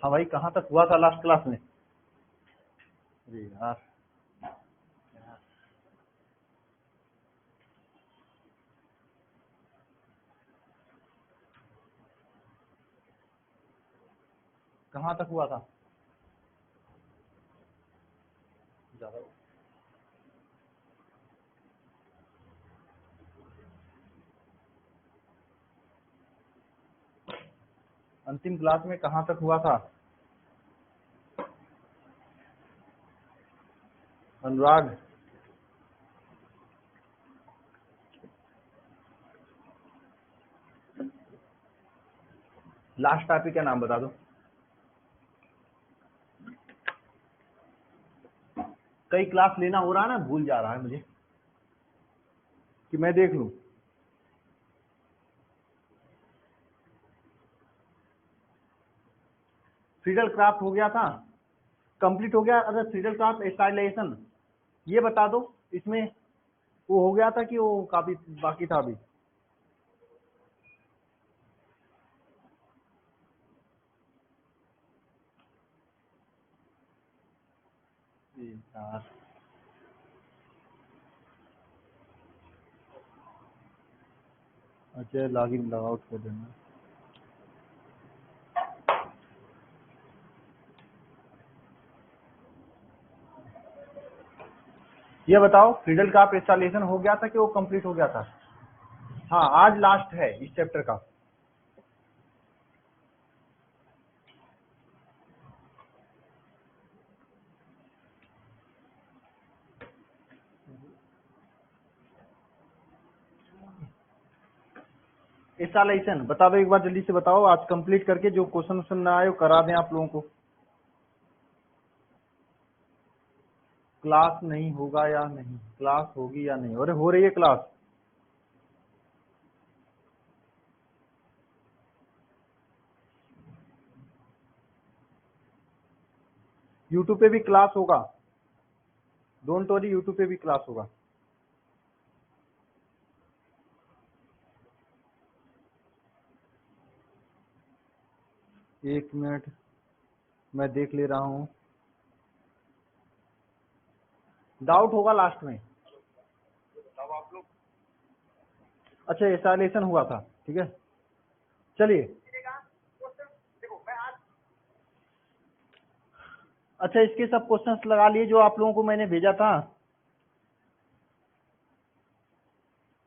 हाँ भाई, कहाँ तक हुआ था लास्ट क्लास में? अरे यार, कहाँ तक हुआ था? ज्यादा अंतिम क्लास में कहाँ तक हुआ था अनुराग? लास्ट टॉपिक का नाम बता दो। कई क्लास लेना हो रहा है ना, भूल जा रहा है मुझे कि मैं देख लूं। फ्रीडल क्राफ्ट हो गया था, कंप्लीट हो गया। अगर फ्रीडल क्राफ्ट स्टाइलाइजेशन ये बता दो, इसमें वो हो गया था कि वो काफी बाकी था अभी? यार अच्छा, लॉगिन लॉग आउट कर देना। ये बताओ, फ्रीडल का इंस्टॉलेशन हो गया था कि वो कंप्लीट हो गया था? हाँ, आज लास्ट है इस चैप्टर का। इंस्टॉलेशन बता दो एक बार, जल्दी से बताओ, आज कंप्लीट करके जो क्वेश्चन ना आए वो करा दें आप लोगों को। क्लास नहीं होगा या नहीं? क्लास होगी या नहीं? अरे हो रही है क्लास। यूट्यूब पे भी क्लास होगा, डोंट वरी, यूट्यूब पे भी क्लास होगा। एक मिनट, मैं देख ले रहा हूँ। डाउट होगा लास्ट में। अच्छा, इंस्टॉलेशन हुआ था, ठीक है, चलिए। अच्छा, इसके सब क्वेश्चंस लगा लिए जो आप लोगों को मैंने भेजा था।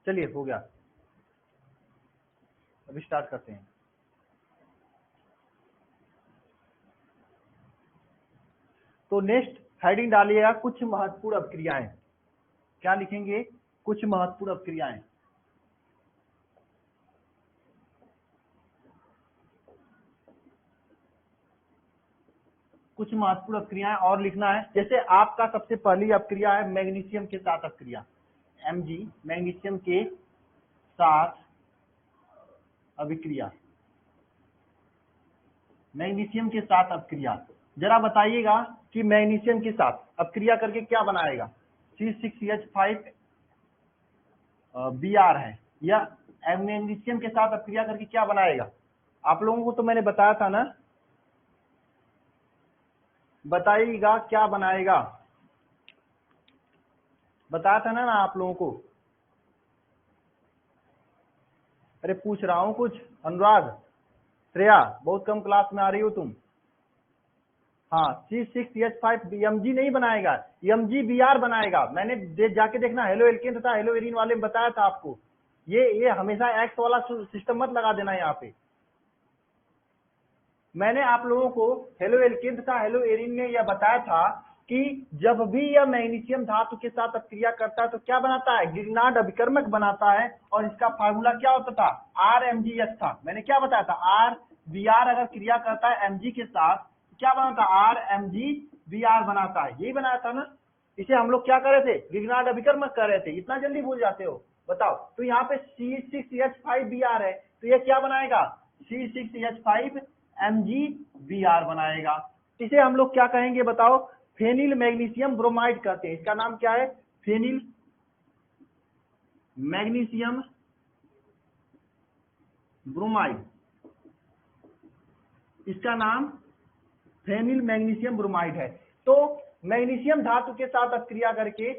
चलिए, हो गया, अभी स्टार्ट करते हैं। तो नेक्स्ट हेडिंग डालिएगा कुछ महत्वपूर्ण अपक्रियाएं। क्या लिखेंगे? कुछ महत्वपूर्ण अपक्रियाएं। कुछ महत्वपूर्ण अपक्रियाएं और लिखना है। जैसे आपका सबसे पहली अपक्रिया है मैग्नीशियम के साथ अपक्रिया, Mg, मैग्नीशियम के साथ अभिक्रिया, मैग्नीशियम के साथ अपक्रिया। जरा बताइएगा कि मैग्नीशियम के साथ अपक्रिया करके क्या बनाएगा? C6H5 Br है, या मैग्नीशियम के साथ अपक्रिया करके क्या बनाएगा? आप लोगों को तो मैंने बताया था ना, बताइएगा क्या बनाएगा, बताया था ना आप लोगों को। अरे पूछ रहा हूँ कुछ। अनुराग, श्रेया, बहुत कम क्लास में आ रही हो तुम। हाँ, C6H5 Mg नहीं बनाएगा, MgBr बनाएगा। मैंने जाके देखना, हेलो एल्केन तथा हेलो एरिन वाले में बताया था आपको। ये हमेशा एक्स वाला सिस्टम मत लगा देना यहाँ पे। मैंने आप लोगों को हेलो एल्केन तथा हेलो एरिन में यह बताया था कि जब भी यह मैग्नीशियम धातु के साथ अपक्रिया करता है तो क्या बनाता है? गिरनाड अभिकर्मक बनाता है। और इसका फार्मूला क्या होता था? RMgH था। मैंने क्या बताया था? RBr अगर क्रिया करता है Mg के साथ तो क्या बनाता है? RMgBr बनाता है। यही बनाया था ना। इसे हम लोग क्या कर रहे थे? गिरनाड अभिकर्मक कर रहे थे। इतना जल्दी भूल जाते हो? बताओ। तो यहाँ पे C6H5Br है, तो यह क्या बनाएगा? C6H5 MgBr बनाएगा। इसे हम लोग क्या कहेंगे बताओ? फेनिल मैग्नीशियम ब्रोमाइड कहते हैं। इसका नाम क्या है? फेनिल मैग्नीशियम ब्रोमाइड, इसका नाम फेनिल मैग्नीशियम ब्रोमाइड है। तो मैग्नीशियम धातु के साथ अभिक्रिया करके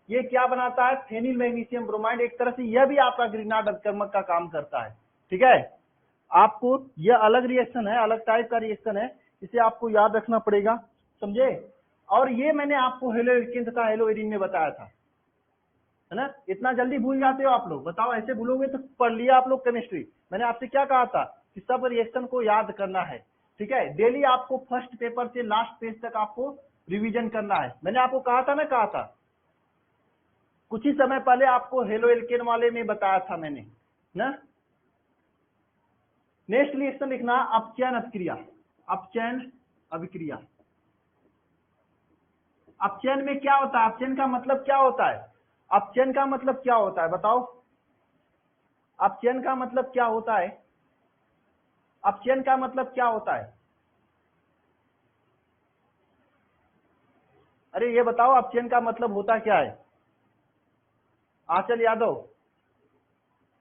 ये क्या बनाता है, फेनिल मैग्नीशियम ब्रोमाइड। एक तरह से यह भी आपका ग्रिग्नार्ड अभिकर्मक का काम करता है, ठीक है। आपको यह अलग रिएक्शन है, अलग टाइप का रिएक्शन है, इसे आपको याद रखना पड़ेगा, समझे। और ये मैंने आपको हेलो एल्केन तथा हेलो एरिन में बताया था, है ना। इतना जल्दी भूल जाते हो आप लोग, बताओ, ऐसे भूलोगे तो पढ़ लिया आप लोग केमिस्ट्री। मैंने आपसे क्या कहा था कि सब रिएक्शन को याद करना है, ठीक है। डेली आपको फर्स्ट पेपर से लास्ट पेज तक आपको रिवीजन करना है। मैंने आपको कहा था ना, कहा था कुछ ही समय पहले आपको हेलो एल्केन वाले में बताया था मैंने ना। नेक्स्ट रिएक्शन लिखना अपचयन अभिक्रिया, अपचयन अभिक्रिया। अपचयन में क्या होता है, अपचयन का मतलब क्या होता है, अपचयन का मतलब क्या होता है बताओ, अपचयन का मतलब क्या होता है, अपचयन का मतलब क्या होता है, अरे ये बताओ अपचयन का मतलब होता क्या है। आंचल यादव,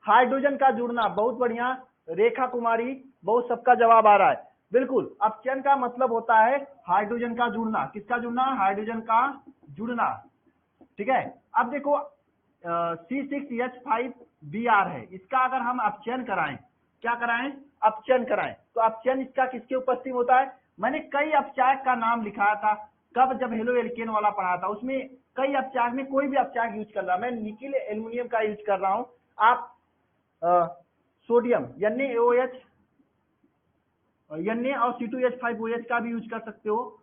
हाइड्रोजन का जुड़ना, बहुत बढ़िया। रेखा कुमारी, बहुत सबका जवाब आ रहा है, बिल्कुल। अपचयन का मतलब होता है हाइड्रोजन का जुड़ना। किसका जुड़ना, हाइड्रोजन का जुड़ना, ठीक है। अब देखो C6H5Br है, इसका अगर हम अपचयन कराएं, क्या कराएं, अपचयन कराएं, तो अपचयन इसका किसके उपस्थिति में होता है। मैंने कई अपचायक का नाम लिखाया था, कब, जब हेलो एल्केन वाला पढ़ा था, उसमें कई अपचायक में कोई भी अपचायक यूज कर रहा, मैं निकिल एल्युमिनियम का यूज कर रहा हूं। आप सोडियम NaOH, Na और C2H5OH का भी यूज कर सकते हो।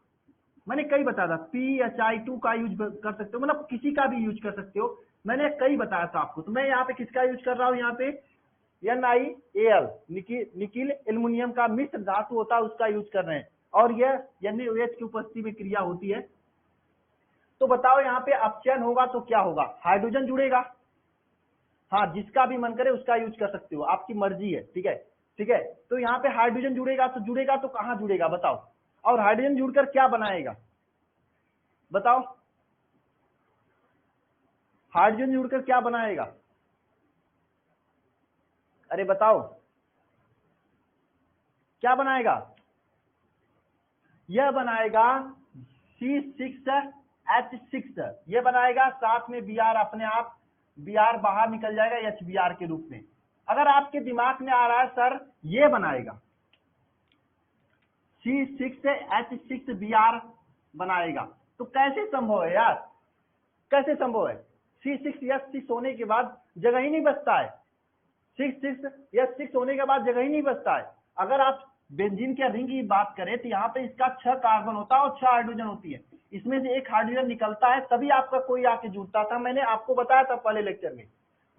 मैंने कई बताया था, PHI2 का यूज कर सकते हो, मतलब किसी का भी यूज कर सकते हो, मैंने कई बताया था आपको। तो मैं यहाँ पे किसका यूज कर रहा हूँ, यहाँ पे NiAl, निकिल एल्युमिनियम का मिश्र धातु होता है, उसका यूज कर रहे हैं, और यह NaOH की उपस्थिति में क्रिया होती है। तो बताओ यहाँ पे अपचयन होगा तो क्या होगा, हाइड्रोजन जुड़ेगा। हाँ, जिसका भी मन करे उसका यूज कर सकते हो, आपकी मर्जी है, ठीक है, ठीक है। तो यहाँ पे हाइड्रोजन जुड़ेगा तो कहाँ जुड़ेगा बताओ, और हाइड्रोजन जुड़कर क्या बनाएगा बताओ, हाइड्रोजन जुड़कर क्या बनाएगा, अरे बताओ क्या बनाएगा, यह बनाएगा C6H6, यह बनाएगा, साथ में Br, अपने आप Br बाहर निकल जाएगा HBr के रूप में। अगर आपके दिमाग में आ रहा है सर ये बनाएगा, C6H6Br बनाएगा, तो कैसे संभव है यार, कैसे संभव है। C6H6 होने के बाद जगह ही नहीं बचता है, 6 होने के बाद जगह ही नहीं बचता है। अगर आप बेंजीन के रिंग की बात करें तो यहाँ पे इसका 6 कार्बन होता है और 6 हाइड्रोजन होती है, इसमें से एक हाइड्रोजन निकलता है, तभी आपका कोई आके जुड़ता था। मैंने आपको बताया था पहले लेक्चर में,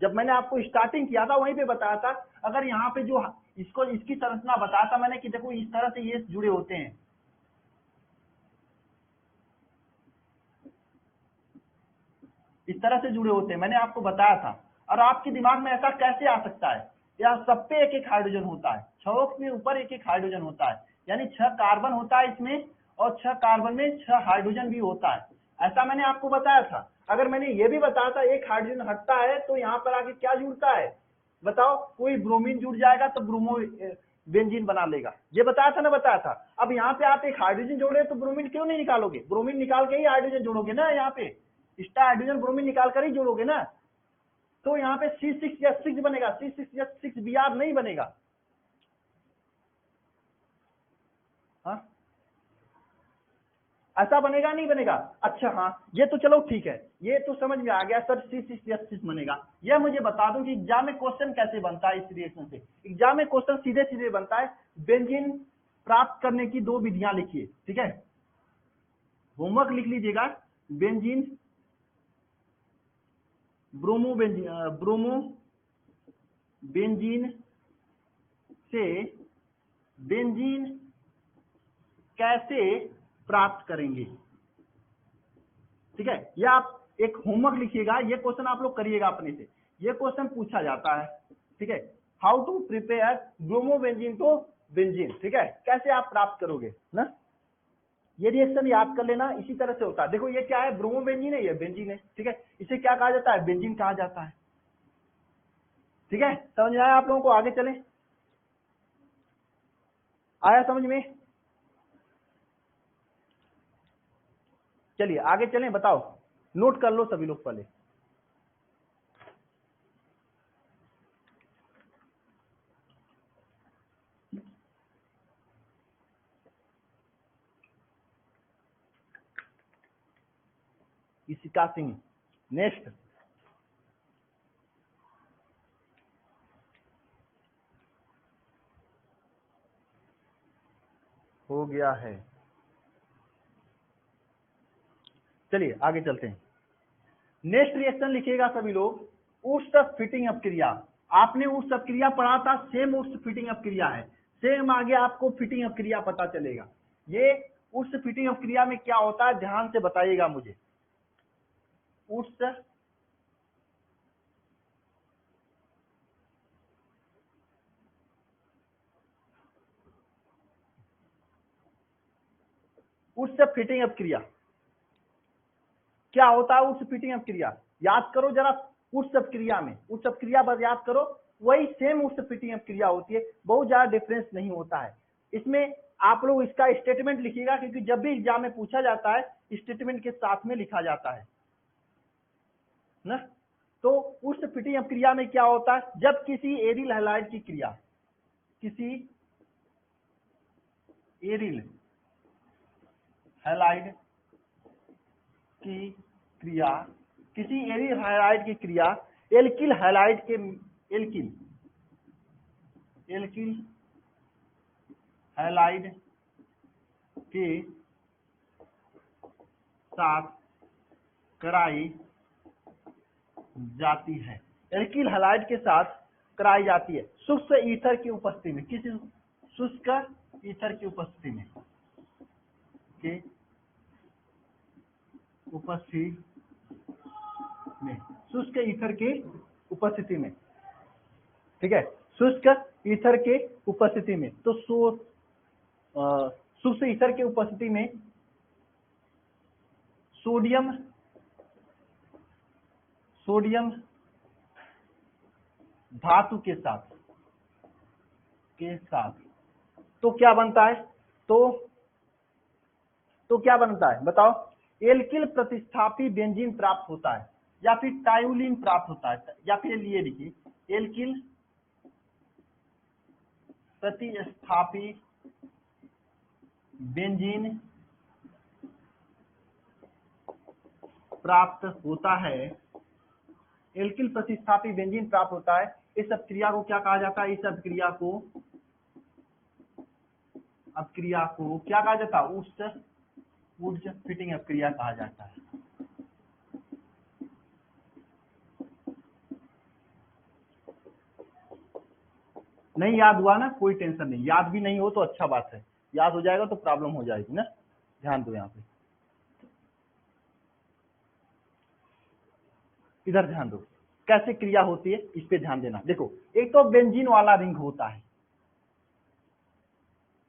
जब मैंने आपको स्टार्टिंग किया था वहीं पे बताया था। अगर यहाँ पे जो इसको इसकी संरचना बताया था मैंने कि देखो इस तरह से ये जुड़े होते हैं, इस तरह से जुड़े होते हैं, मैंने आपको बताया था। और आपके दिमाग में ऐसा कैसे आ सकता है, या सब पे एक एक हाइड्रोजन होता है, 6 के ऊपर एक एक हाइड्रोजन होता है, यानी 6 कार्बन होता है इसमें, और 6 कार्बन में 6 हाइड्रोजन भी होता है, ऐसा मैंने आपको बताया था। अगर मैंने ये भी बताया था एक हाइड्रोजन हटता है तो यहाँ पर आके क्या जुड़ता है बताओ, कोई ब्रोमीन जुड़ जाएगा तो ब्रोमो बेंजीन बना लेगा, ये बताया था ना, बताया था। अब यहाँ पे आप एक हाइड्रोजन जोड़े तो ब्रोमीन क्यों नहीं निकालोगे, ब्रोमीन निकाल के ही हाइड्रोजन जोड़ोगे ना, यहाँ पे एक्स्ट्रा हाइड्रोजन ब्रोमीन निकाल कर ही जोड़ोगे ना। तो यहाँ पे C6H6 बनेगा, C6H6Br नहीं बनेगा। हाँ, ऐसा बनेगा नहीं बनेगा, अच्छा हाँ, ये तो चलो ठीक है, ये तो समझ में आ गया सर, C6H6 बनेगा। यह मुझे बता दूं कि एग्जाम में क्वेश्चन कैसे बनता है इस रिएक्शन से। एग्जाम में क्वेश्चन सीधे सीधे बनता है, बेंजीन प्राप्त करने की 2 विधियां लिखिए, ठीक है, होमवर्क लिख लीजिएगा। बेंजीन, ब्रोमो बेंजीन से बेंजीन कैसे प्राप्त करेंगे, ठीक है। यह आप एक होमवर्क लिखिएगा, ये क्वेश्चन आप लोग करिएगा अपने से, ये क्वेश्चन पूछा जाता है, ठीक है। How to prepare bromobenzene to benzene, ठीक है, कैसे आप प्राप्त करोगे ना, ये रिएक्शन याद कर लेना, इसी तरह से होता है। देखो ये क्या है, ब्रोमो बेंजीन है, ये बेंजीन है, ठीक है, इसे क्या कहा जाता है, बेंजीन कहा जाता है, ठीक है। समझ में आया आप लोगों को, आगे चले, आया समझ में। चलिए आगे चलें, बताओ, नोट कर लो सभी लोग पहले। इशिका सिंह, नेक्स्ट। हो गया है। चलिए आगे चलते हैं। नेक्स्ट रिएक्शन लिखिएगा सभी लोग, ऊष्ट फिटिंग अपक्रिया। आपने ऊष्ट अपक्रिया पढ़ा था, सेम ऊष्ट फिटिंग अपक्रिया है, सेम आगे आपको फिटिंग अपक्रिया पता चलेगा। ये ऊष्ट फिटिंग अपक्रिया में क्या होता है, ध्यान से बताइएगा मुझे। ऊष्ट ऊष्ट फिटिंग अपक्रिया क्या होता है? ऊष्ट फिटिंग अपक्रिया याद करो जरा, ऊष्ट अपक्रिया में ऊष्ट अपक्रिया बस याद करो, वही सेम ऊष्ट फिटिंग अपक्रिया होती है, बहुत ज्यादा डिफरेंस नहीं होता है इसमें। आप लोग इसका स्टेटमेंट लिखिएगा, क्योंकि जब भी एग्जाम में पूछा जाता है स्टेटमेंट के साथ में लिखा जाता है ना। तो ऊष्ट फिटिंग अपक्रिया में क्या होता है, जब किसी एरिल हैलाइड की क्रिया, किसी एरिल हैलाइड की क्रिया, किसी एरिल हैलाइड की क्रिया एल्किल हैलाइड के एल्किल हैलाइड के साथ कराई जाती है, एल्किल हैलाइड के साथ कराई जाती है शुष्क ईथर की उपस्थिति में, किसी शुष्क ईथर की उपस्थिति में, शुष्क ईथर के उपस्थिति में, ठीक है, शुष्क ईथर के उपस्थिति में। तो शुष्क ईथर के उपस्थिति में सोडियम धातु के साथ तो क्या बनता है, तो क्या बनता है बताओ, एल्किल प्रतिस्थापी बेंजीन प्राप्त होता है, या फिर टाइउलिन प्राप्त होता है, या फिर ये लिखिए एल्किल प्रतिस्थापी बेंजीन प्राप्त होता है, एल्किल प्रतिस्थापी बेंजीन प्राप्त होता है। इस अपक्रिया को क्या कहा जाता है, इस अपक्रिया को क्या कहा जाता है, ऊष्ट फिटिंग अपक्रिया कहा जाता है। नहीं याद हुआ ना, कोई टेंशन नहीं, याद भी नहीं हो तो अच्छा बात है, याद हो जाएगा तो प्रॉब्लम हो जाएगी ना। ध्यान दो यहाँ पे, इधर ध्यान दो, कैसे क्रिया होती है इस पे ध्यान देना। देखो, एक तो बेंजीन वाला रिंग होता है,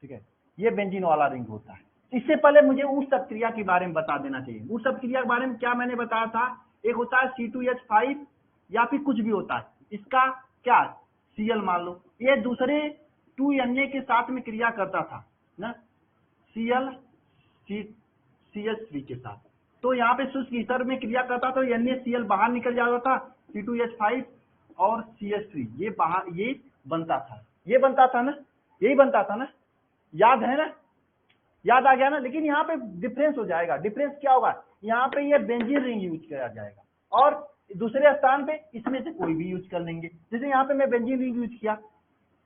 ठीक है, ये बेंजीन वाला रिंग होता है। इससे पहले मुझे ऊष्ट अपक्रिया के बारे में बता देना चाहिए। ऊष्ट अपक्रिया के बारे में क्या मैंने बताया था, एक होता है C2H5 या फिर कुछ भी होता है, इसका क्या Cl मान लो, ये दूसरे 2Na के साथ में क्रिया करता था ना, CH3 के साथ। तो यहाँ पे शुष्क ईथर में क्रिया करता तो NaCl बाहर निकल जाता था, C2H5 और CH3 ये बाहर, ये बनता था ना, यही बनता था ना, याद है ना, याद आ गया ना। लेकिन यहाँ पे डिफरेंस हो जाएगा, डिफरेंस क्या होगा, यहाँ पे ये बेंजीन रिंग यूज किया जाएगा और दूसरे स्थान पे इसमें से कोई भी यूज कर लेंगे। जैसे यहाँ पे मैं बेंजीन रिंग यूज किया,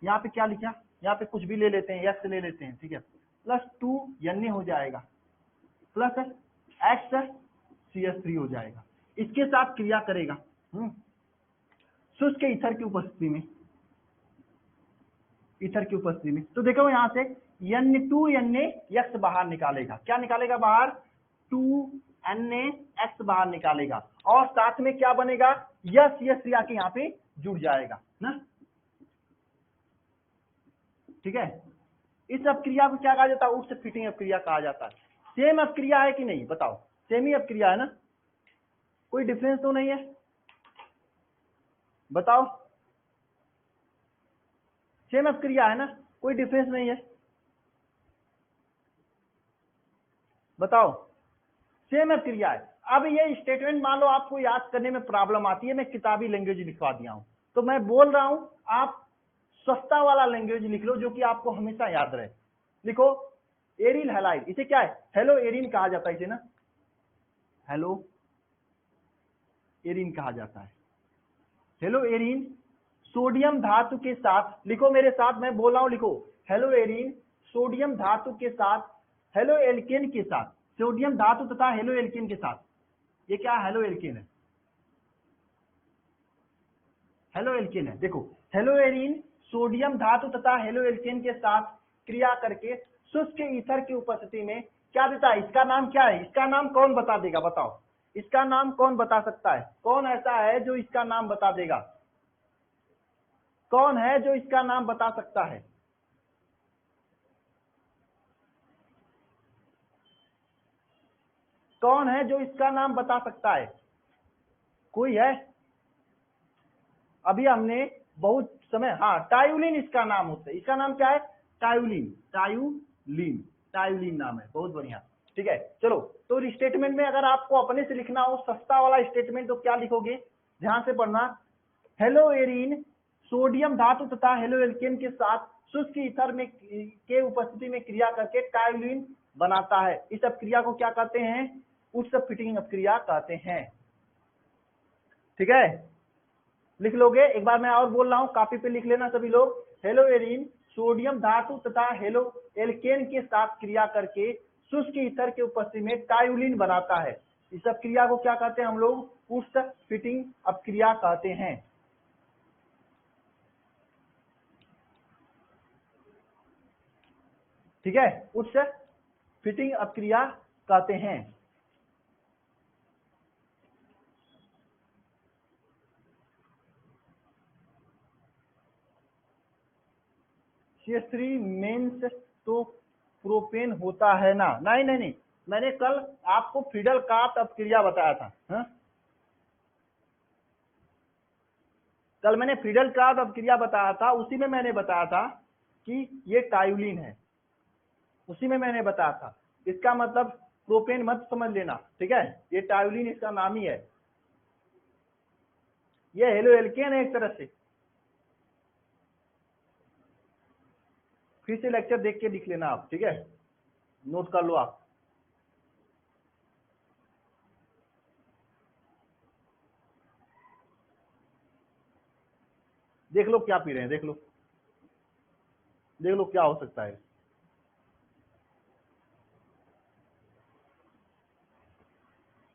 यहाँ पे क्या लिखा, यहाँ पे कुछ भी ले लेते हैं, एक्स ले लेते हैं, ठीक है, +2 Na हो जाएगा, प्लस XCH3 हो जाएगा, इसके साथ क्रिया करेगा शुष्क ईथर की उपस्थिति में, तो देखो यहाँ से N2NaX बाहर निकालेगा, क्या निकालेगा बाहर, 2NaX बाहर निकालेगा, और साथ में क्या बनेगा, यह CH3 आके यहाँ पे जुड़ जाएगा ना, ठीक है। इस अपक्रिया को क्या कहा जाता है, ऊष्ट फिटिंग अपक्रिया कहा जाता है। सेम अपक्रिया है कि नहीं बताओ, सेम ही अपक्रिया है ना, कोई डिफरेंस तो नहीं है, बताओ, सेम अपक्रिया है ना, कोई डिफरेंस नहीं है, बताओ। सेम क्रिया है। अब ये स्टेटमेंट मान लो आपको याद करने में प्रॉब्लम आती है, मैं किताबी लैंग्वेज लिखवा दिया हूं, तो मैं बोल रहा हूं आप सस्ता वाला लैंग्वेज लिख लो जो कि आपको हमेशा याद रहे। लिखो एरिल हैलाइड, इसे क्या है, हेलो एरिन कहा जाता है इसे ना, हेलो एरिन कहा जाता है। हेलो एरिन सोडियम धातु के साथ, लिखो मेरे साथ, मैं बोल रहा हूं लिखो, हेलो एरिन सोडियम धातु के साथ हेलो एल्केन के साथ, सोडियम धातु तथा हेलो एल्केन के साथ, ये क्या हेलो एल्केन है, हेलो एल्केन है। देखो हेलो एरिन सोडियम धातु तथा हेलो एल्केन के साथ क्रिया करके शुष्क ईथर की उपस्थिति में क्या देता है, इसका नाम क्या है, इसका नाम कौन बता देगा, बताओ इसका नाम कौन बता सकता है, कौन ऐसा है जो इसका नाम बता देगा, कौन है जो इसका नाम बता सकता है, कौन है जो इसका नाम बता सकता है, कोई है? अभी हमने बहुत समय, हाँ टायुलिन इसका नाम होता है, इसका नाम क्या है, टायुलिन, टायुलिन, टायुलिन नाम है, बहुत बढ़िया। ठीक है चलो, तो स्टेटमेंट में अगर आपको अपने से लिखना हो सस्ता वाला स्टेटमेंट तो क्या लिखोगे, ध्यान से पढ़ना, हेलो एरिन सोडियम धातु तथा हेलो एल्केन के साथ शुष्क ईथर में के उपस्थिति में क्रिया करके टायुलिन बनाता है। इस अपक्रिया को क्या कहते हैं, उच्च फिटिंग अपक्रिया कहते हैं। ठीक है, लिख लोगे, एक बार मैं और बोल रहा हूं, कॉपी पे लिख लेना सभी लोग, हेलो एरिन सोडियम धातु तथा हेलो एल्केन के साथ क्रिया करके शुष्क ईथर के उपस्थिति में टायुलिन बनाता है। इस अपक्रिया को क्या कहते हैं हम लोग, उच्च फिटिंग अपक्रिया कहते हैं। ठीक है, उच्च फिटिंग अपक्रिया कहते हैं। C3 मेंस तो प्रोपेन होता है ना, नहीं नहीं नहीं, मैंने कल आपको फ्रीडल कार्ट अपक्रिया बताया था, हा? कल मैंने फ्रीडल कार्ट अपक्रिया बताया था, उसी में मैंने बताया था कि ये टायुलिन है, उसी में मैंने बताया था, इसका मतलब प्रोपेन मत समझ लेना। ठीक है, ये टायुलिन इसका नाम ही है, ये हेलो एल्केन है एक तरह से। फिर से लेक्चर देख के लिख लेना आप, ठीक है, नोट कर लो आप। देख लो क्या पी रहे हैं, देख लो, देख लो क्या हो सकता है।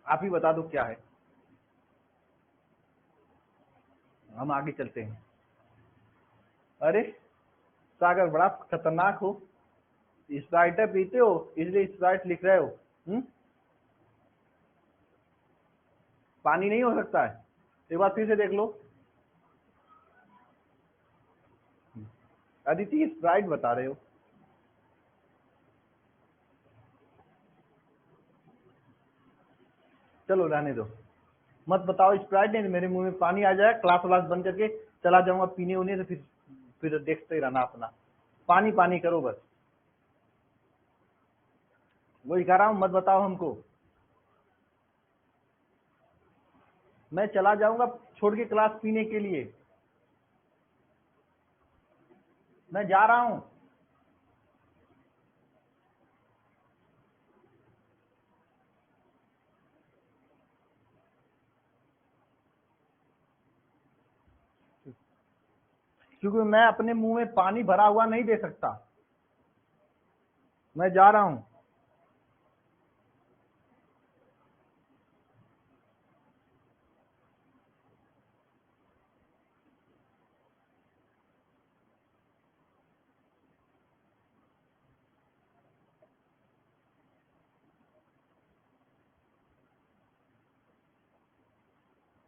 आप ही बता दो क्या है, हम आगे चलते हैं। अरे सागर बड़ा खतरनाक हो, स्प्राइट पीते हो इसलिए स्प्राइट लिख रहे हो, पानी नहीं हो सकता है, एक बार फिर से देख लो। अदिति स्प्राइट बता रहे हो, चलो रहने दो, मत बताओ स्प्राइट, नहीं मेरे मुंह में पानी आ जाए, क्लास व्लास बंद करके चला जाऊंगा पीने उन्हें, तो फिर देखते रहना अपना, पानी पानी करो बस, वही कह रहा हूं, मत बताओ हमको, मैं चला जाऊंगा छोड़ के क्लास पीने के लिए, मैं जा रहा हूं। क्योंकि मैं अपने मुंह में पानी भरा हुआ नहीं दे सकता, मैं जा रहा हूं।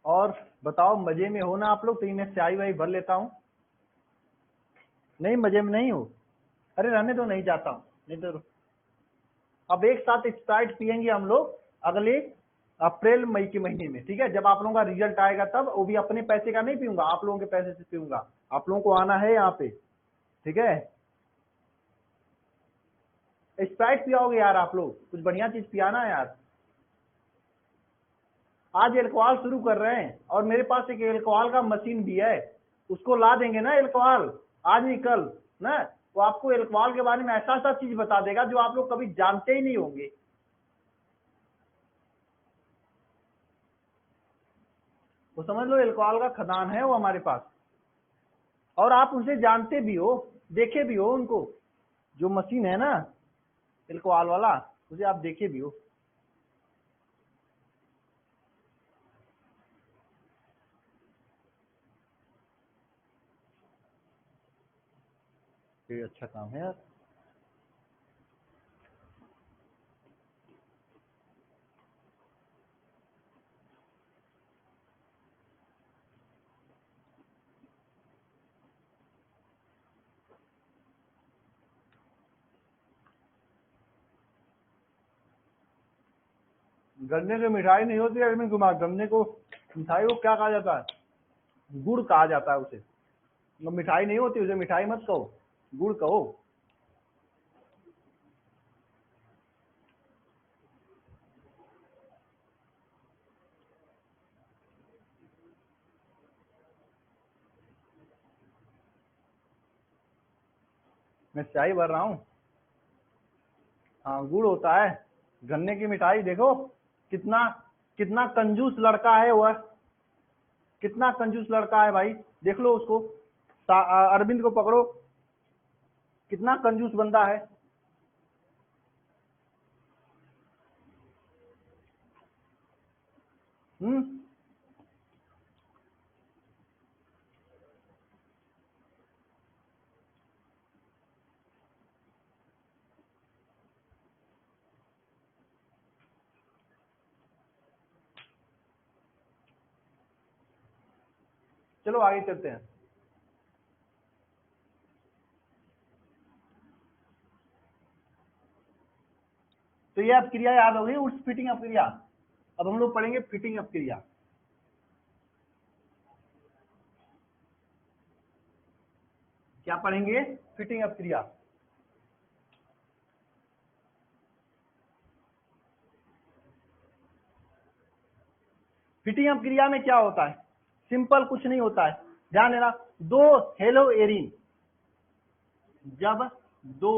और बताओ मजे में हो ना आप लोग, तो मैं स्याही वाही भर लेता हूँ, नहीं मजे में नहीं हो, अरे रहने दो, नहीं जाता हूँ, नहीं तो अब एक साथ स्प्राइट पियेंगे हम लोग अगले अप्रैल मई के महीने में। ठीक है, जब आप लोगों का रिजल्ट आएगा तब, वो भी अपने पैसे का नहीं पीऊंगा, आप लोगों के पैसे से पीऊंगा, आप लोगों को आना है यहाँ पे। ठीक है, स्प्राइट पियाओगे यार आप लोग, कुछ बढ़िया चीज पियाना है यार, आज एल्कोहल शुरू कर रहे हैं और मेरे पास एक एल्कोहल का मशीन भी है, उसको ला देंगे ना एल्कोहल आज नहीं कल ना, वो आपको एल्कोहल के बारे में ऐसा ऐसा चीज बता देगा जो आप लोग कभी जानते ही नहीं होंगे। वो समझ लो एल्कोहल का खदान है वो हमारे पास, और आप उसे जानते भी हो, देखे भी हो उनको, जो मशीन है ना एल्कोहल वाला, उसे आप देखे भी हो। ये अच्छा काम है यार। गन्ने की मिठाई नहीं होती है अरविंद कुमार, गन्ने को मिठाई को क्या कहा जाता है? गुड़ कहा जाता है उसे। वो मिठाई नहीं होती, उसे मिठाई मत कहो, गुड़ कहो। मैं चाय भर रहा हूँ। हाँ गुड़ होता है। गन्ने की मिठाई देखो, कितना कितना कंजूस लड़का है वह, कितना कंजूस लड़का है भाई, देख लो उसको। अरविंद को पकड़ो, कितना कंजूस बंदा है। हम्म। चलो आगे चलते हैं। तो ये अब क्रिया याद हो गई, उस फिटिंग अप क्रिया। अब हम लोग पढ़ेंगे फिटिंग अप क्रिया। क्या पढ़ेंगे? फिटिंग अप क्रिया। फिटिंग अप क्रिया में क्या होता है? सिंपल कुछ नहीं होता है, ध्यान देना। दो हेलो एरिन, जब दो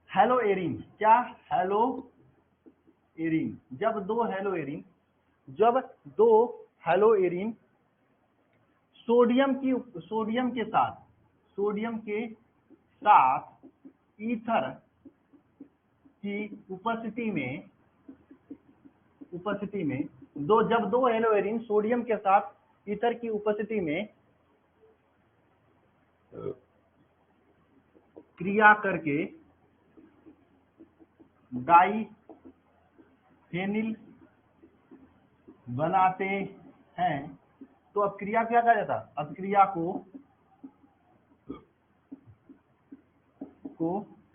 हेलो एरिन, क्या हेलो एरिन, जब दो हेलो एरिन, जब दो हेलो एरिन सोडियम के साथ ईथर की उपस्थिति में जब दो हेलो एरिन सोडियम के साथ ईथर की उपस्थिति में क्रिया करके डाइफेनिल बनाते हैं, तो अब क्रिया क्या कहा जाता है? अब क्रिया को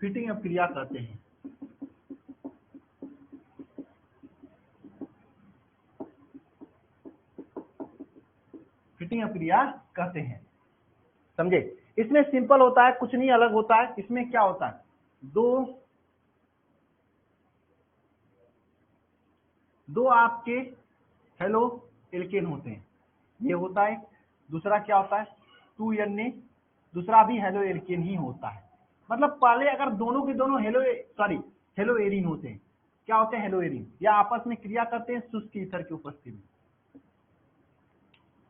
फिटिंग अप क्रिया कहते हैं। फिटिंग अप क्रिया कहते हैं, समझे? इसमें सिंपल होता है, कुछ नहीं अलग होता है। इसमें क्या होता है? दो आपके हेलो एल्केन होते हैं, ये होता है। दूसरा क्या होता है? 2Na, दूसरा भी हेलो एल्केन ही होता है। मतलब पहले अगर दोनों के दोनों हेलो एरिन होते हैं, क्या होते हैं? हेलो एरिन, या आपस में क्रिया करते हैं शुष्क ईथर की उपस्थिति में।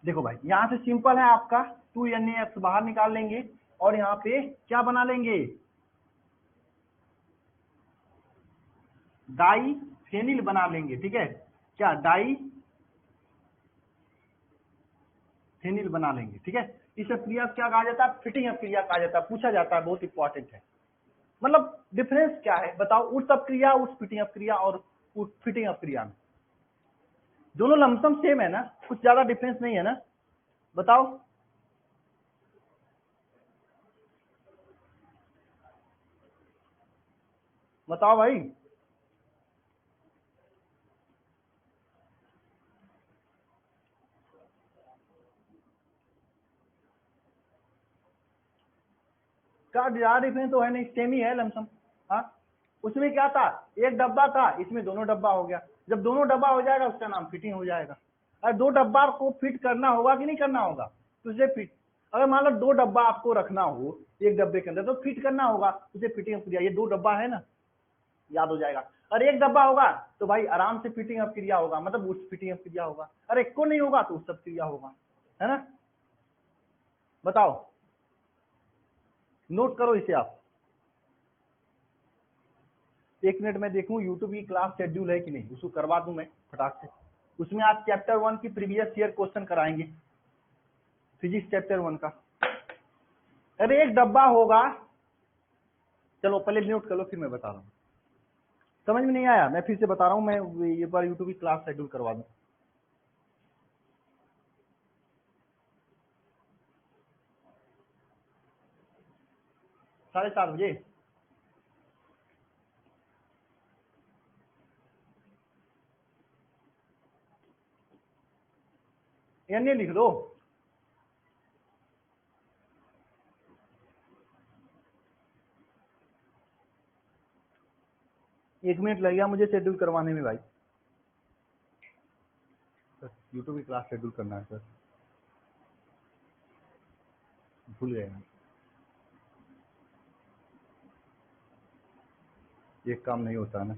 देखो भाई, यहां से सिंपल है आपका, 2NaX बाहर निकाल लेंगे और यहाँ पे क्या बना लेंगे? डाइफेनिल बना लेंगे, ठीक है? क्या? डाइफेनिल बना लेंगे, ठीक है? इस क्रिया क्या कहा जाता है? फिटिंग अप क्रिया कहा जाता है। पूछा जाता है, बहुत इंपॉर्टेंट है। मतलब डिफरेंस क्या है बताओ, उस अप क्रिया, उस फिटिंग अप क्रिया और उस फिटिंग अप क्रिया में? दोनों लमसम सेम है ना, कुछ ज्यादा डिफरेंस नहीं है ना, बताओ। बताओ भाई। क्या ज्यादा डिफरेंस तो है नहीं, सेम ही है लमसम। हाँ उसमें क्या था, एक डब्बा था, इसमें दोनों डब्बा हो गया। जब दोनों डब्बा हो जाएगा उसका नाम फिटिंग हो जाएगा। अरे दो डब्बा को फिट करना होगा कि नहीं करना होगा, तो उसे फिट, अगर मान लो दो डब्बा आपको रखना हो एक डब्बे के अंदर, तो फिट करना होगा, उसे फिटिंग क्रिया, ये दो डब्बा है ना, याद हो जाएगा। अरे एक डब्बा होगा तो भाई आराम से फिटिंग अप क्रिया होगा, मतलब उस फिटिंग अप क्रिया होगा। अरे एक को नहीं होगा तो उस सब क्रिया होगा, है ना। बताओ, नोट करो इसे आप। 1 मिनट में देखूं यूट्यूब की क्लास शेड्यूल है कि नहीं, उसको करवा दूं मैं फटाक से। उसमें आज चैप्टर 1 की प्रीवियस ईयर क्वेश्चन कराएंगे, फिजिक्स चैप्टर 1 का। अरे एक डब्बा होगा, चलो पहले नोट कर लो फिर मैं बता रहा हूँ। समझ में नहीं आया, मैं फिर से बता रहा हूँ, मैं ये बार यूट्यूब की क्लास शेड्यूल करवा दूं। 7:30 बजे। एन लिख दो। 1 मिनट लगेगा मुझे शेड्यूल करवाने में भाई। सर यूट्यूब की क्लास शेड्यूल करना है सर, भूल गए हैं। ये काम नहीं होता ना।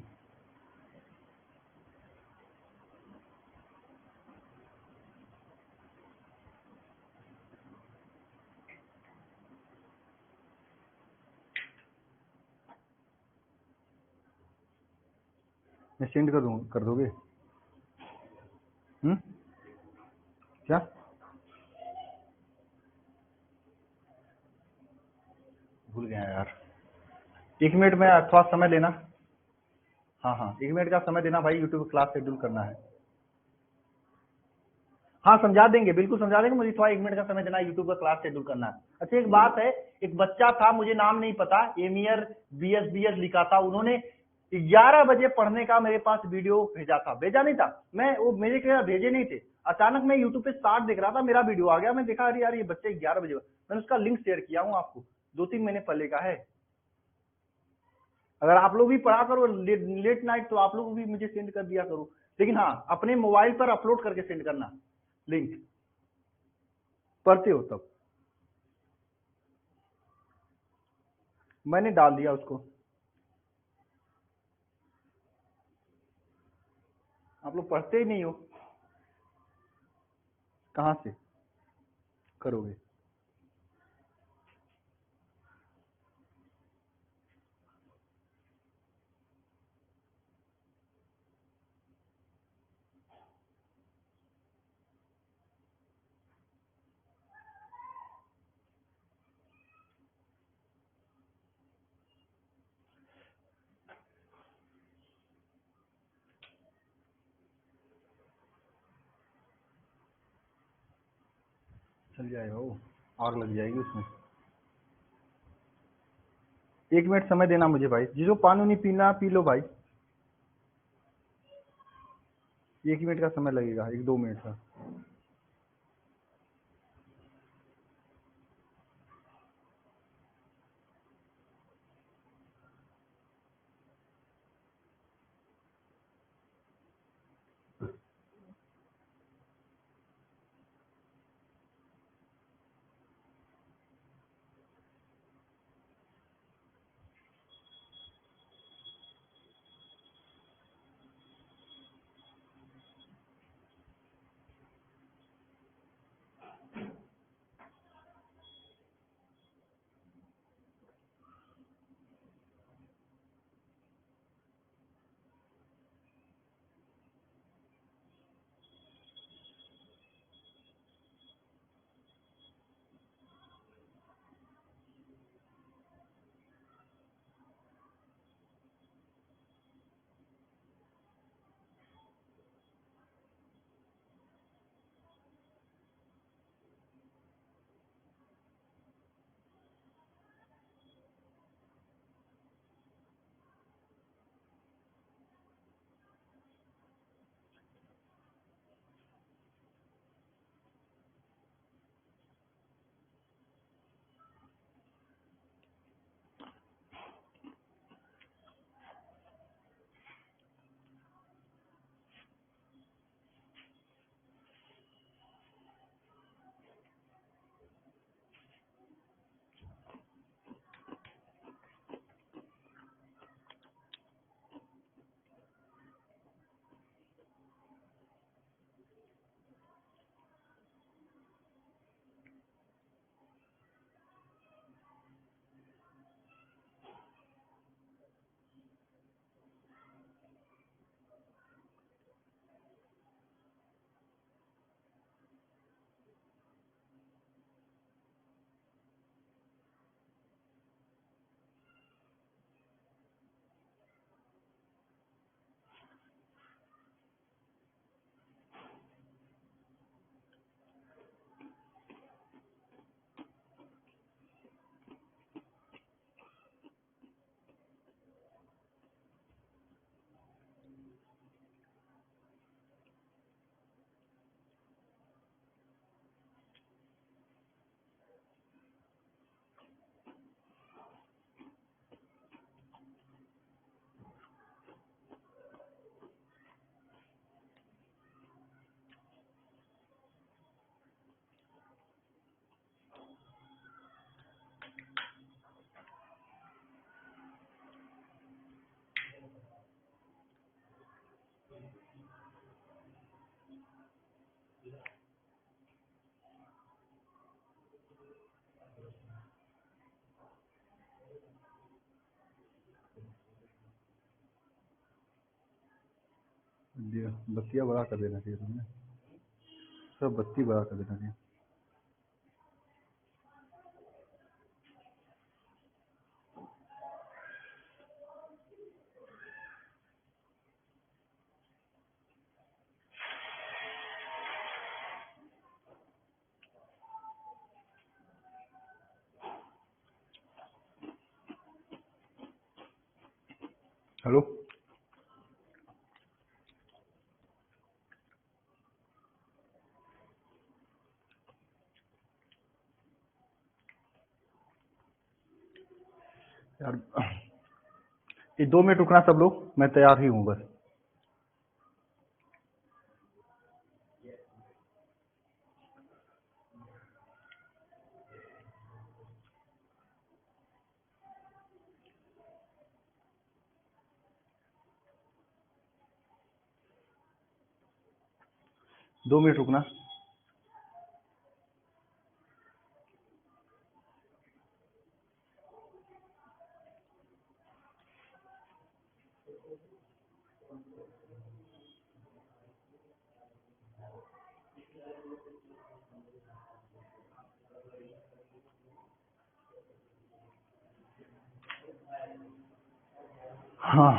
मैं सेंड कर दूँ, कर दोगे? क्या? भूल गया यार। 1 मिनट में थोड़ा समय लेना। हाँ हाँ, 1 मिनट का समय देना भाई, यूट्यूब क्लास शेड्यूल करना है। हाँ समझा देंगे, बिल्कुल समझा देंगे, मुझे थोड़ा 1 मिनट का समय देना है, यूट्यूब का क्लास शेड्यूल करना है। अच्छा एक बात है, एक बच्चा था, मुझे नाम नहीं पता, एमियर BS लिखा था, उन्होंने 11 बजे पढ़ने का मेरे पास वीडियो भेजा था, भेजा नहीं था, मैं वो मेरे के भेजे नहीं थे। अचानक मैं यूट्यूब पे स्टार्ट देख रहा था, मेरा वीडियो आ गया, मैं देखा अरे यार ये बच्चे 11 बजे, मैंने उसका लिंक शेयर किया हूँ आपको, 2-3 महीने पहले का है। अगर आप लोग भी पढ़ा करो लेट नाइट तो आप लोग भी मुझे सेंड कर दिया करो, लेकिन हाँ अपने मोबाइल पर अपलोड करके सेंड करना लिंक, पढ़ते हो तब। मैंने डाल दिया उसको, आप लोग पढ़ते ही नहीं हो, कहाँ से करोगे। चल जाएगा वो, आग लग जाएगी उसमें। 1 मिनट समय देना मुझे भाई, जिसको पानी नहीं पीना पी लो भाई। 1 मिनट का समय लगेगा, 1-2 मिनट का। बत्तियाँ बड़ा कर देना चाहिए तुमने, सब बत्ती बड़ा कर देना चाहिए। हेलो, यार ये 2 मिनट रुकना सब लोग, मैं तैयार ही हूँ बस। दो मिनट रुकना। हाँ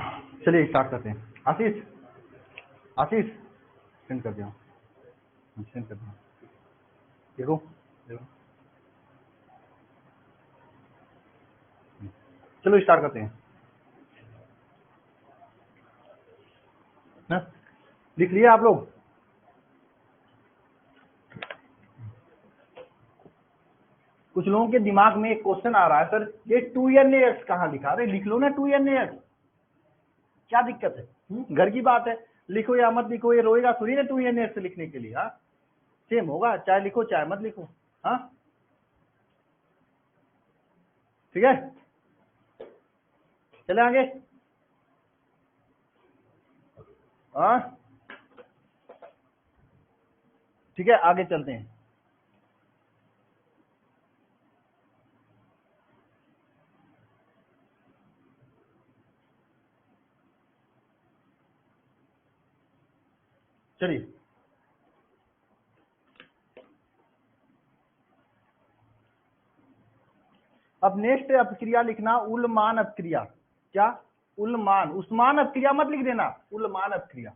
चलिए स्टार्ट करते हैं। आशीष, आशीष सेंड कर दिया, सेंड कर दिया, देखो देखो। चलो स्टार्ट करते हैं ना, लिख लिया आप लोग? कुछ लोगों के दिमाग में एक क्वेश्चन आ रहा है, सर ये 2NaX कहाँ लिखा? अरे लिख लो ना 2NaX, क्या दिक्कत है? घर की बात है, लिखो या मत लिखो, ये रोएगा थोड़ी ना 2NaX लिखने के लिए। हाँ सेम होगा, चाहे लिखो चाहे मत लिखो। हाँ ठीक है, चले आगे। हाँ ठीक है, आगे चलते हैं। चलिए अब नेक्स्ट अपक्रिया लिखना, उल्मान अपक्रिया। क्या? उल्मान, उस्मान अपक्रिया मत लिख देना, उल्मान अपक्रिया,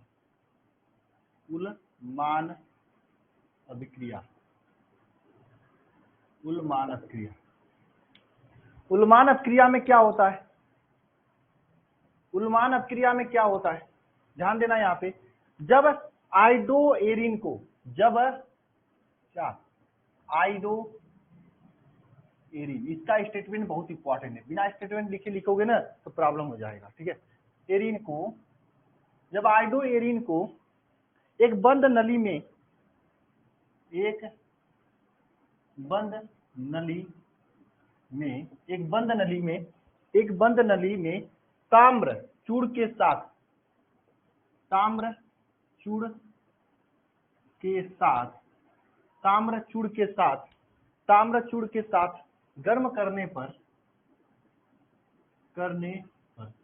उल्मान अभिक्रिया, उल्मान अपक्रिया। उल्मान अपक्रिया में क्या होता है? उल्मान अपक्रिया में क्या होता है, ध्यान देना यहाँ पे। जब आइडोएरिन को, जब क्या आइडो एरिन, इसका स्टेटमेंट बहुत इंपॉर्टेंट है, बिना स्टेटमेंट लिखे लिखोगे ना तो प्रॉब्लम हो जाएगा। ठीक है, एरिन को, जब आइडो एरिन को एक बंद नली में, एक बंद नली में, एक बंद नली में, एक बंद नली में ताम्र चूड़ के साथ, ताम्र चूड़ के साथ, ताम्र चूड़ के साथ, ताम्र चूड़ के साथ गर्म करने पर,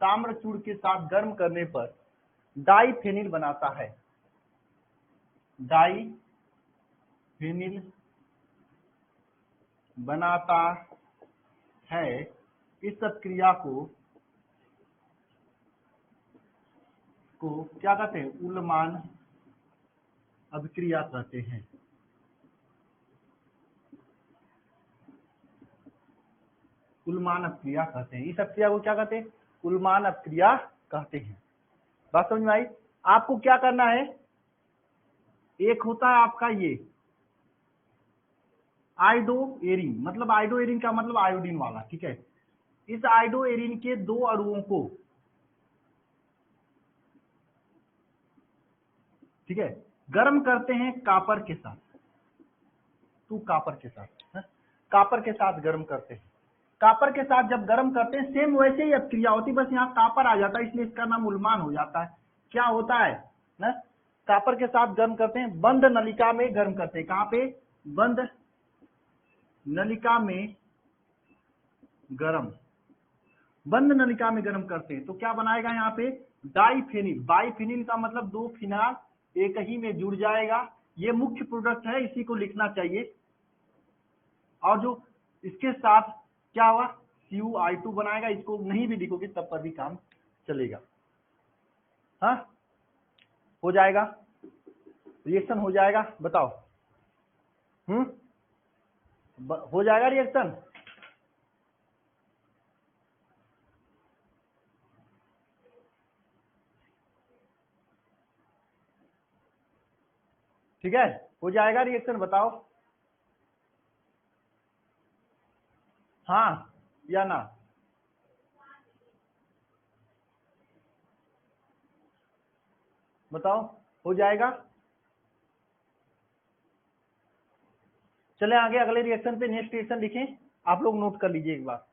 ताम्र चूड़ के साथ गर्म करने पर डाइफेनिल बनाता है, डाइफेनिल बनाता है। इस क्रिया को क्या कहते हैं? उल्मान अभिक्रिया कहते हैं। उल्मान अपक्रिया कहते हैं, इस अपक्रिया को क्या कहते हैं? उल्मान अपक्रिया कहते हैं। बात समझ में आई? आपको क्या करना है, एक होता है आपका ये आइडो एरिन, मतलब आइडो एरिन का मतलब आयोडीन वाला। ठीक है, इस आइडो एरिन के 2 अणुओं को, ठीक है, गर्म करते हैं कापर के साथ, कापर के साथ, कापर के साथ गर्म करते हैं। कापर के साथ जब गर्म करते हैं, सेम वैसे ही अपक्रिया होती, बस यहाँ कापर आ जाता है, इसलिए इसका नाम उल्मान हो जाता है। क्या होता है ना, कापर के साथ गर्म करते हैं, बंद नलिका में गर्म करते हैं। कहाँ पे? बंद नलिका में गर्म बंद नलिका में गर्म करते हैं तो क्या बनाएगा यहाँ पे डाइफेनिल। बाइफेनिल का मतलब दो फिनाल एक ही में जुड़ जाएगा। ये मुख्य प्रोडक्ट है, इसी को लिखना चाहिए। और जो इसके साथ क्या हुआ CuI2 बनाएगा, इसको नहीं भी लिखोगे तब पर भी काम चलेगा। हाँ हो जाएगा, रिएक्शन हो जाएगा, बताओ। हो जाएगा रिएक्शन। ठीक है, हो जाएगा रिएक्शन, बताओ हाँ या ना। बताओ हो जाएगा। चले आगे अगले रिएक्शन पे, नेक्स्ट रिएक्शन लिखें, आप लोग नोट कर लीजिए एक बार।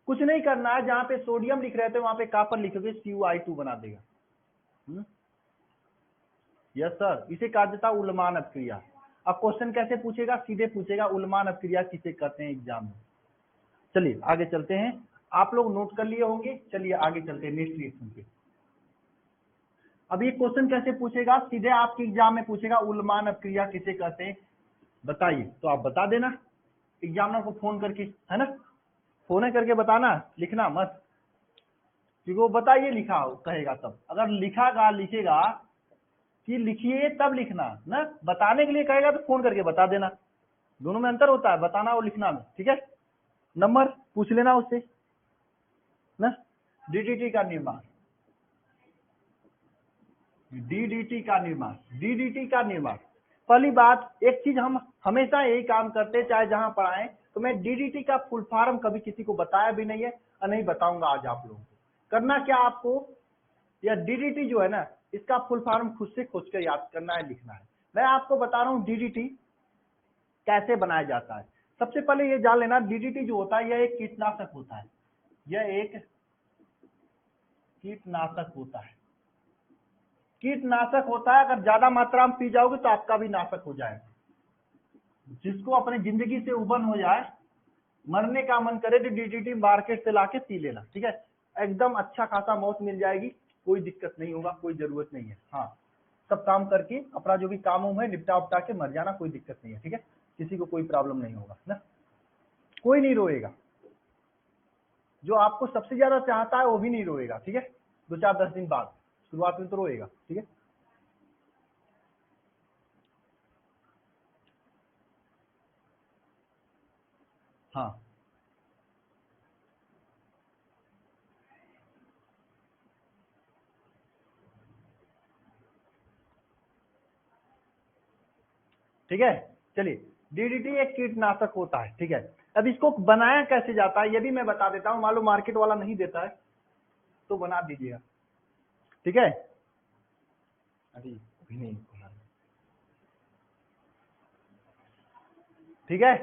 कुछ नहीं करना है, जहां पे सोडियम लिख रहे थे वहां पे कॉपर लिखोगे, CuI2 बना देगा। यस सर, इसे कहा जाता है उल्मान अपक्रिया। अब क्वेश्चन कैसे पूछेगा, सीधे पूछेगा उल्मान अपक्रिया किसे कहते हैं एग्जाम में। चलिए आगे चलते हैं, आप लोग नोट कर लिए होंगे। चलिए आगे चलते हैं नेक्स्ट रिएक्शन पे। अब ये क्वेश्चन कैसे पूछेगा, सीधे आपके एग्जाम में पूछेगा उल्मान अपक्रिया किसे कहते हैं बताइए, तो आप बता देना एग्जामिनर को फोन करके, है ना। फोन करके बताना, लिखना मत, क्योंकि वो बताइए लिखा कहेगा तब। अगर लिखेगा कि लिखिए तब लिखना ना, बताने के लिए कहेगा तो फोन करके बता देना। दोनों में अंतर होता है, बताना और लिखना में, ठीक है। नंबर पूछ लेना उससे ना। डीडीटी का निर्माण, डीडीटी का निर्माण, डीडीटी का निर्माण। पहली बात, एक चीज हम हमेशा यही काम करते हैं, चाहे जहां पढ़ाएं, तो मैं डीडीटी का फुल फॉर्म कभी किसी को बताया भी नहीं है और नहीं बताऊंगा आज आप लोगों को। करना क्या आपको, या डीडीटी जो है ना, इसका फुल फॉर्म खुद से खोज कर याद करना है, लिखना है। मैं आपको बता रहा हूँ डीडीटी कैसे बनाया जाता है। सबसे पहले ये जान लेना, डीडीटी जो होता है यह एक कीटनाशक होता है। यह एक कीटनाशक होता है। कीटनाशक होता है, अगर ज्यादा मात्रा में पी जाओगे तो आपका भी नाशक हो जाएगा। जिसको अपनी जिंदगी से उबन हो जाए, मरने का मन करे, तो डीडीटी मार्केट से लाके पी लेना, ठीक है। एकदम अच्छा खासा मौत मिल जाएगी, कोई दिक्कत नहीं होगा, कोई जरूरत नहीं है। हाँ, सब काम करके अपना जो भी काम है निपटा उपटा के मर जाना, कोई दिक्कत नहीं है, ठीक है। किसी को कोई प्रॉब्लम नहीं होगा ना, कोई नहीं रोएगा। जो आपको सबसे ज्यादा चाहता है वो भी नहीं रोएगा, ठीक है। 2-4-10 दिन बाद, शुरुआत में तो रोएगा, ठीक है। हाँ ठीक है। चलिए, डीडीटी एक कीटनाशक होता है, ठीक है। अब इसको बनाया कैसे जाता है ये भी मैं बता देता हूँ, मान लो मार्केट वाला नहीं देता है तो बना दीजिएगा, ठीक है। अभी अभी नहीं, ठीक है।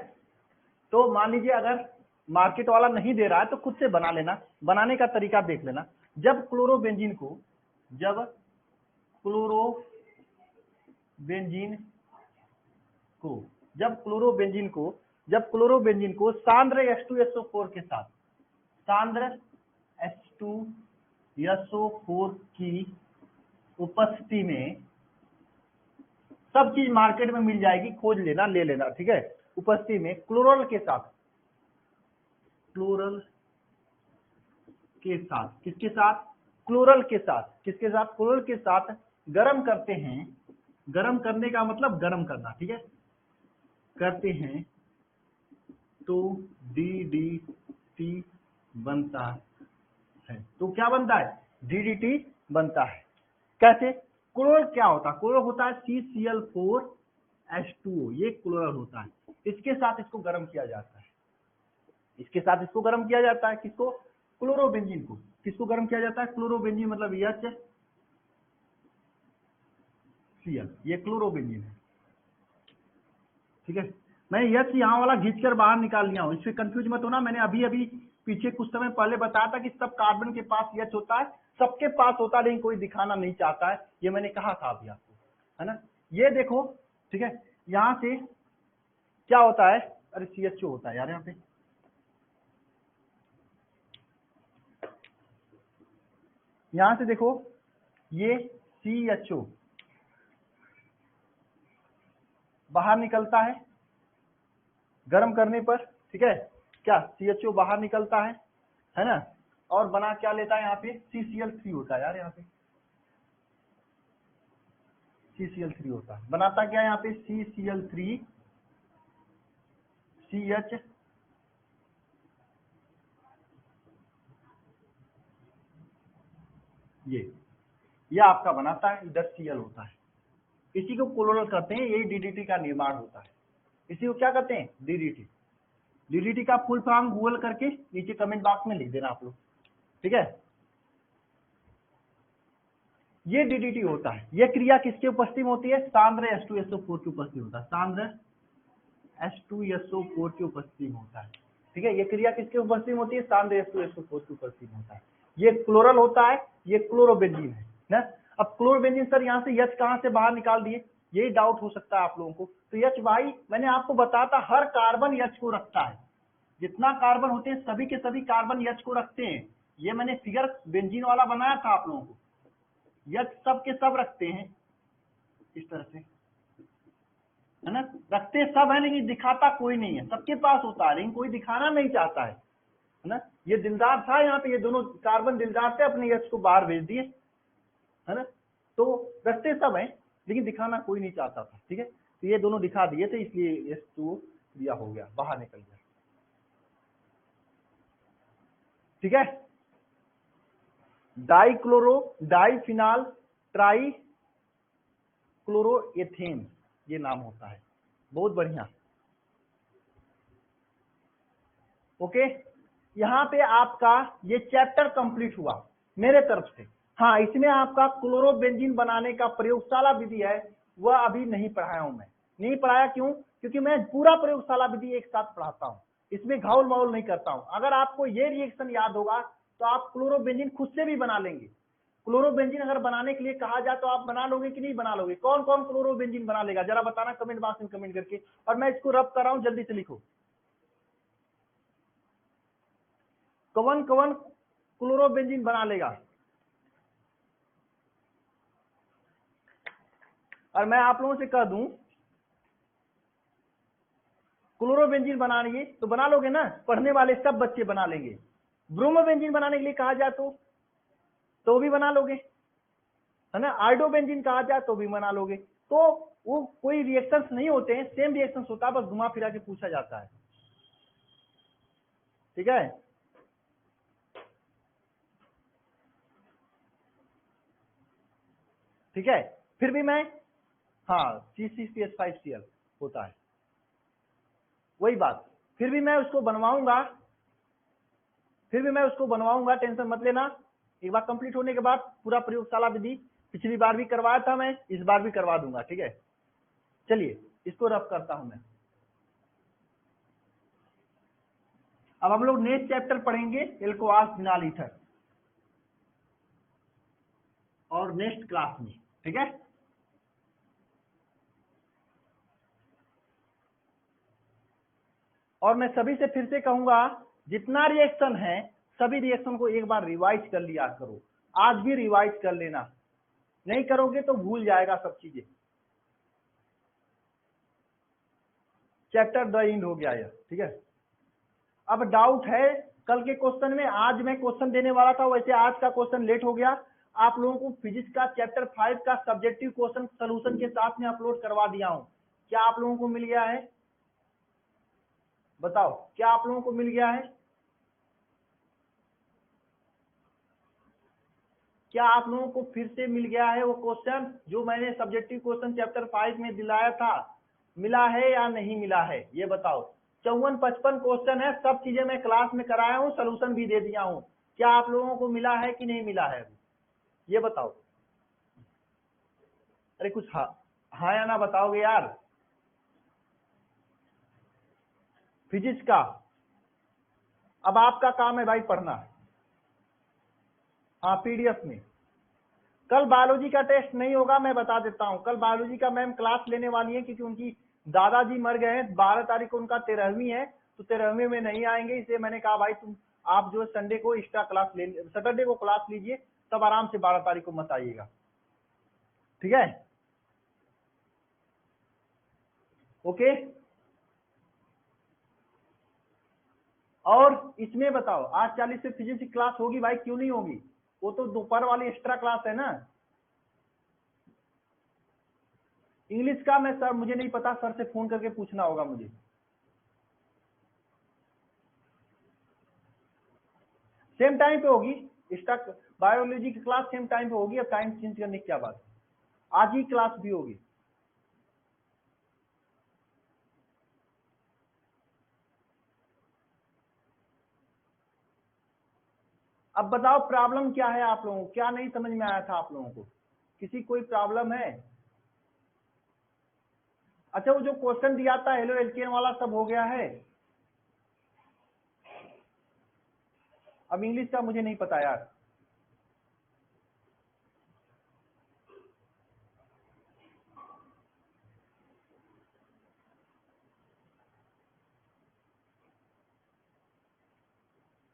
तो मान लीजिए अगर मार्केट वाला नहीं दे रहा है तो खुद से बना लेना। बनाने का तरीका देख लेना। जब क्लोरोबेंजीन को जब क्लोरोबेंजीन को जब क्लोरोबेंजीन को जब क्लोरोबेंजीन को सांद्र H2SO4 के साथ, सांद्र H2SO4 की उपस्थिति में, सब चीज मार्केट में मिल जाएगी, खोज लेना, ले लेना, ठीक है। उपस्थिति में क्लोरल के साथ, क्लोरल के साथ, किसके साथ, क्लोरल के साथ, किसके साथ, क्लोरल के साथ गर्म करते हैं। गर्म करने का मतलब गर्म करना, ठीक है, करते हैं तो डीडीटी बनता है। तो क्या बनता है, डीडीटी बनता है। कैसे, क्लोरल क्या होता है, क्लोरल होता है CCl4H2O, ये क्लोरल होता है। इसके साथ इसको गर्म किया जाता है, इसके साथ इसको गर्म किया जाता है, किसको, क्लोरोबेंजीन को। किसको गर्म किया जाता है, क्लोरोबेंजीन मतलब HCl, ये क्लोरोबेंजीन है, ठीक है। मैं यच यहाँ वाला घींच कर बाहर निकाल लिया हूँ, इससे कंफ्यूज मत होना। मैंने अभी अभी पीछे कुछ समय पहले बताया था कि सब कार्बन के पास H होता है, सबके पास होता है, लेकिन कोई दिखाना नहीं चाहता है, ये मैंने कहा था अभी आपको, है ना। ये देखो, ठीक है, यहां से क्या होता है, अरे CHO होता है यार यहाँ पे, यहां से देखो ये CHO बाहर निकलता है गर्म करने पर, ठीक है, क्या CHO बाहर निकलता है ना, और बना क्या लेता है यहाँ पे CCl3 होता है यार, यहाँ पे CCl3 होता है, बनाता क्या है यहाँ पे CCl3 CH ये आपका बनाता है, इधर Cl होता है, इसी को क्लोरल कहते हैं, यही DDT का निर्माण होता है, इसी को क्या कहते हैं DDT। DDT का फुल फॉर्म गूगल करके नीचे कमेंट बॉक्स में लिख देना आप लोग, ठीक है। ये DDT होता है, ये क्रिया किसके उपस्थिति में होती है, सांद्र H2SO4 की उपस्थिति होता है, सांद्र H2SO4 की उपस्थिति में होता है, ठीक है। ये क्रिया किसके उपस्थिति में होती है, सांद्र H2SO4 की उपस्थिति में होता है, ये क्लोरल होता है, ये क्लोरोबेंजीन है ना। अब क्लोरोबेंजीन सर यहाँ से H कहाँ से बाहर निकाल दिए, यही डाउट हो सकता है आप लोगों को। तो H भाई मैंने आपको बताया था हर कार्बन H को रखता है, जितना कार्बन होते हैं सभी के सभी कार्बन H को रखते हैं, ये मैंने फिगर बेंजीन वाला बनाया था आप लोगों को, H सब के सब रखते हैं इस तरह से, है ना, रखते सब है लेकिन दिखाता कोई नहीं है, सबके पास होता है लेकिन कोई दिखाना नहीं चाहता है ना। ये दिलदार था यहाँ पे, ये दोनों कार्बन दिलदार थे, अपने H को बाहर भेज दिए, है ना, तो रखते सब है लेकिन दिखाना कोई नहीं चाहता था, ठीक है। तो ये दोनों दिखा दिए थे, इसलिए H2O क्रिया हो गया, बाहर निकल गया, ठीक है। डाइक्लोरो डाइफिनाल ट्राई क्लोरोएथेन ये नाम होता है, बहुत बढ़िया, ओके। यहाँ पे आपका ये चैप्टर कंप्लीट हुआ मेरे तरफ से। हाँ, इसमें आपका क्लोरोबेंजीन बनाने का प्रयोगशाला विधि है, वह अभी नहीं पढ़ाया हूं मैं, नहीं पढ़ाया क्यों, क्योंकि मैं पूरा प्रयोगशाला विधि एक साथ पढ़ाता हूँ, इसमें घाउल माउल नहीं करता हूँ। अगर आपको ये रिएक्शन याद होगा तो आप क्लोरोबेंजीन खुद से भी बना लेंगे। क्लोरोबेंजीन अगर बनाने के लिए कहा जाए तो आप बना लोगे कि नहीं बना लोगे, कौन कौन क्लोरोबेंजीन बना लेगा जरा बताना कमेंट बॉक्स में कमेंट करके। और मैं इसको रब कर रहा हूँ, जल्दी से लिखो, कौन कौन क्लोरोबेंजीन बना लेगा। और मैं आप लोगों से कह दूं क्लोरोबेंजीन बनाएंगे तो बना लोगे ना, पढ़ने वाले सब बच्चे बना लेंगे। ब्रोमोबेंजीन बनाने के लिए कहा जाए तो भी बना लोगे, है ना। आयोडोबेंजीन कहा जाए तो भी बना लोगे। तो वो कोई रिएक्शंस नहीं होते हैं, सेम रिएक्शंस होता है, बस घुमा फिरा के पूछा जाता है, ठीक है। ठीक है, फिर भी मैं, हाँ CCCH5Cl होता है, वही बात, फिर भी मैं उसको बनवाऊंगा, टेंशन मत लेना। एक बार कंप्लीट होने के बाद पूरा प्रयोगशाला विधि पिछली बार भी करवाया था मैं, इस बार भी करवा दूंगा, ठीक है। चलिए इसको रफ करता हूं मैं। अब हम लोग नेक्स्ट चैप्टर पढ़ेंगे एल्कोहॉल फिनाल ईथर, और नेक्स्ट क्लास में, ठीक है। और मैं सभी से फिर से कहूंगा, जितना रिएक्शन है सभी रिएक्शन को एक बार रिवाइज कर लिया करो, आज भी रिवाइज कर लेना, नहीं करोगे तो भूल जाएगा सब चीजें। चैप्टर द एंड हो गया यह, ठीक है। अब डाउट है कल के क्वेश्चन में, आज मैं क्वेश्चन देने वाला था, वैसे आज का क्वेश्चन लेट हो गया। आप लोगों को फिजिक्स का चैप्टर 5 का सब्जेक्टिव क्वेश्चन सोल्यूशन के साथ में अपलोड करवा दिया हूं, क्या आप लोगों को मिल गया है, बताओ क्या आप लोगों को मिल गया है, क्या आप लोगों को फिर से मिल गया है वो क्वेश्चन जो मैंने सब्जेक्टिव क्वेश्चन चैप्टर 5 में दिलाया था, मिला है या नहीं मिला है, ये बताओ। 54-55 क्वेश्चन है, सब चीजें मैं क्लास में कराया हूँ, सोल्यूशन भी दे दिया हूँ, क्या आप लोगों को मिला है कि नहीं मिला है, ये बताओ। अरे कुछ हाँ या ना बताओगे यार। फिजिक्स का अब आपका काम है भाई पढ़ना। हाँ पीडीएफ में। कल बायोलॉजी का टेस्ट नहीं होगा, मैं बता देता हूँ। कल बायोलॉजी का मैम क्लास लेने वाली है, क्योंकि उनकी दादाजी मर गए हैं। 12 तारीख को उनका 13वीं है, तो 13वीं में नहीं आएंगे, इसलिए मैंने कहा भाई तुम आप जो संडे को एक्स्ट्रा क्लास ले, सैटरडे को क्लास लीजिए, तब आराम से 12 तारीख को मत आइएगा, ठीक है। ओके। और इसमें बताओ आज 40 से फिजिक्स की क्लास होगी भाई, क्यों नहीं होगी? वो तो दोपहर वाली एक्स्ट्रा क्लास है ना। इंग्लिश का मैं सर मुझे नहीं पता, सर से फोन करके पूछना होगा मुझे। सेम टाइम पे होगी एक्स्ट्रा बायोलॉजी की क्लास, सेम टाइम पे होगी। अब टाइम चेंज करने की क्या बात, आज ही क्लास भी होगी। अब बताओ प्रॉब्लम क्या है आप लोगों को, क्या नहीं समझ में आया था आप लोगों को? किसी कोई प्रॉब्लम है? अच्छा वो जो क्वेश्चन दिया था हेलो एल्केन वाला सब हो गया है? अब इंग्लिश का मुझे नहीं पता यार।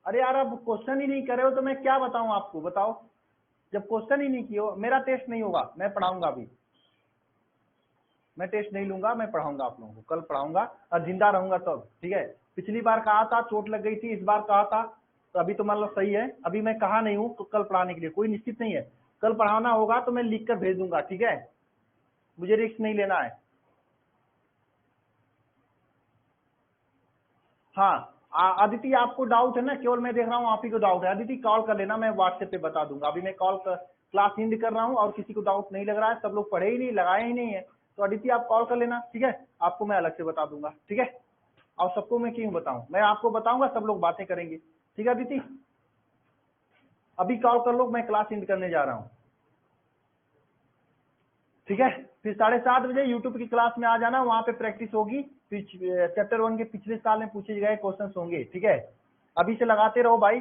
अरे यार अब क्वेश्चन ही नहीं करे हो तो मैं क्या बताऊं आपको, बताओ। जब क्वेश्चन ही नहीं किए हो, मेरा टेस्ट नहीं होगा, मैं पढ़ाऊंगा अभी। मैं टेस्ट नहीं लूंगा, मैं पढ़ाऊंगा आप लोगों को, कल पढ़ाऊंगा और जिंदा रहूंगा तब, ठीक है। पिछली बार कहा था चोट लग गई थी, इस बार कहा था, तो अभी तो मान लो सही है। अभी मैं कहा नहीं हूँ तो कल पढ़ाने के लिए कोई निश्चित नहीं है। कल पढ़ाना होगा तो मैं लिख कर भेज दूंगा, ठीक है। मुझे रिस्क नहीं लेना है। हाँ अदिति आपको डाउट है ना, केवल मैं देख रहा हूँ आप ही को डाउट है। अदिति कॉल कर लेना, मैं व्हाट्सएप पे बता दूंगा। अभी मैं क्लास हिंद कर रहा हूँ और किसी को डाउट नहीं लग रहा है, सब लोग पढ़े ही नहीं, लगाए ही नहीं है, तो अदिति आप कॉल कर लेना, ठीक है। आपको मैं अलग से बता दूंगा, ठीक है। और सबको मैं क्यों बताऊं, मैं आपको बताऊंगा, सब लोग बातें करेंगे, ठीक है अदिति। अभी कॉल कर लो, मैं क्लास हिंद करने जा रहा हूँ, ठीक है। फिर 7:30 बजे यूट्यूब की क्लास में आ जाना, वहां पे प्रैक्टिस होगी। चैप्टर 1 के पिछले साल में पूछे गए क्वेश्चंस होंगे, ठीक है। अभी से लगाते रहो भाई,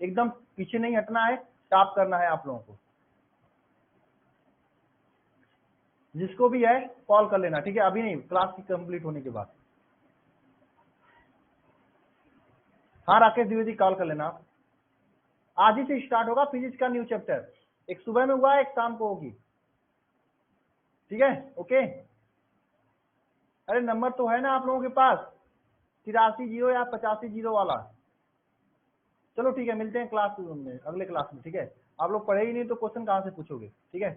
एकदम पीछे नहीं हटना है, टॉप करना है आप लोगों को। जिसको भी है कॉल कर लेना, ठीक है। अभी नहीं, क्लास की कंप्लीट होने के बाद। हाँ राकेश द्विवेदी कॉल कर लेना। आज ही से स्टार्ट होगा फिजिक्स का न्यू चैप्टर, एक सुबह में हुआ है, एक शाम को होगी, ठीक है। ओके। अरे नंबर तो है ना आप लोगों के पास, 83 0 या 85 0 वाला। चलो ठीक है, मिलते हैं क्लास में, अगले क्लास में, ठीक है। आप लोग पढ़े ही नहीं तो क्वेश्चन कहाँ से पूछोगे, ठीक है।